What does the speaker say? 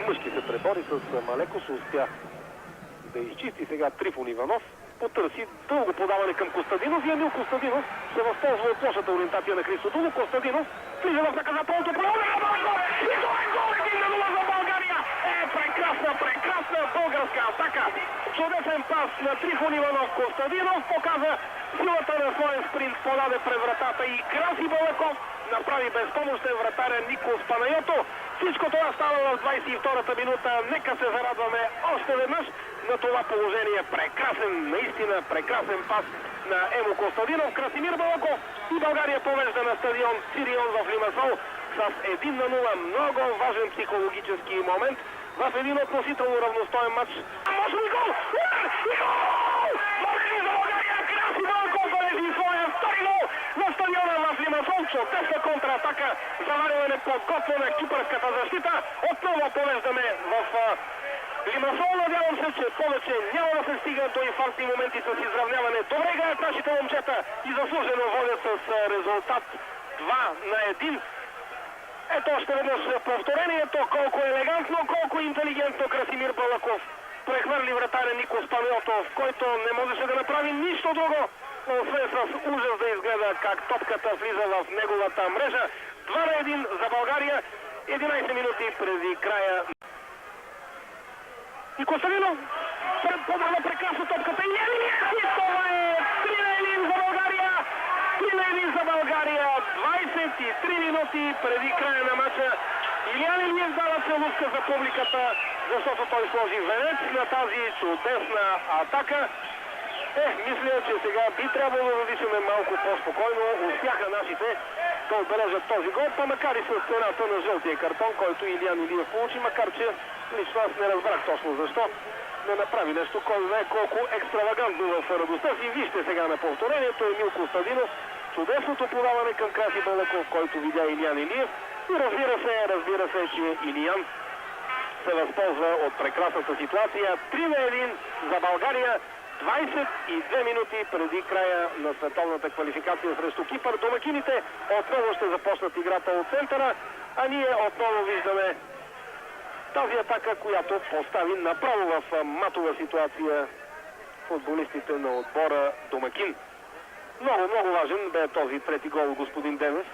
мъжки се пребори с Малекос, успя да изчисти сега Трифон Иванов, потърси дълго подаване към Костадинов и Емил Костадинов се възползва от лошата ориентация на Христо Дулов. Костадинов влиза в наказателното поле и това е гол 1-0 за България! Прекрасна българска атака! Чудесен пас на Трифон Иванов. Костадинов показа силата на своя спринт, подаде пред вратата и Краси Балаков направи безпомощен вратаря Никос Панайото. Всичко това става в 22-та минута. Нека се зарадваме още веднъж на това положение. Прекрасен, наистина прекрасен пас на Емо Костадинов. Красимир Балаков и България повежда на стадион Сирион в Лимасол с 1-0. Много важен психологически момент в един относително равностоен матч. Може ли гол? И гол! Може ли за България? Краси Балаков бележи своя втори гол на стадиона в Лимасол. Чудесна контратака, заваряване подготвена кипърската защита. Отново повеждаме в Лимасол. Надявам се, че повече няма да се стига до инфарктни моменти с изравняване. Добре играят нашите момчета и заслужено водят с резултат 2-1. Ето още веднъж повторението. Колко елегантно, колко интелигентно Красимир Балаков прехвърли вратаря Никос Панайотов, който не можеше да направи нищо друго, освен с ужас да изгледа как топката влиза в неговата мрежа. 2-1 за България, 11 минути преди края. И Костадинов подава прекрасно топката и това е 3-1 за България. 3-1 за България, 23 минути преди края на матча. Илиян Илиев дава целувка за публиката, защото той сложи венец на тази чудесна атака. Мисля, че сега би трябвало да дишаме малко по-спокойно. Успяха нашите да отбележат този гол, па макар и с цената на жълтия картон, който Илиян Илиев получи, макар че лично аз не разбрах точно защо не направи нещо, кой знае колко екстравагантно в радостта си. Вижте сега на повторението Емил Костадинов, чудесното подаване към Краси Балаков, който видя Илиян Илиев. И разбира се, че Илиян се възползва от прекрасната ситуация. 3-1 за България, 22 минути преди края на световната квалификация срещу Кипър. Домакините отново ще започнат играта от центъра, а ние отново виждаме тази атака, която постави направо в матова ситуация футболистите на отбора домакин. Много важен бе този трети гол, господин Денев.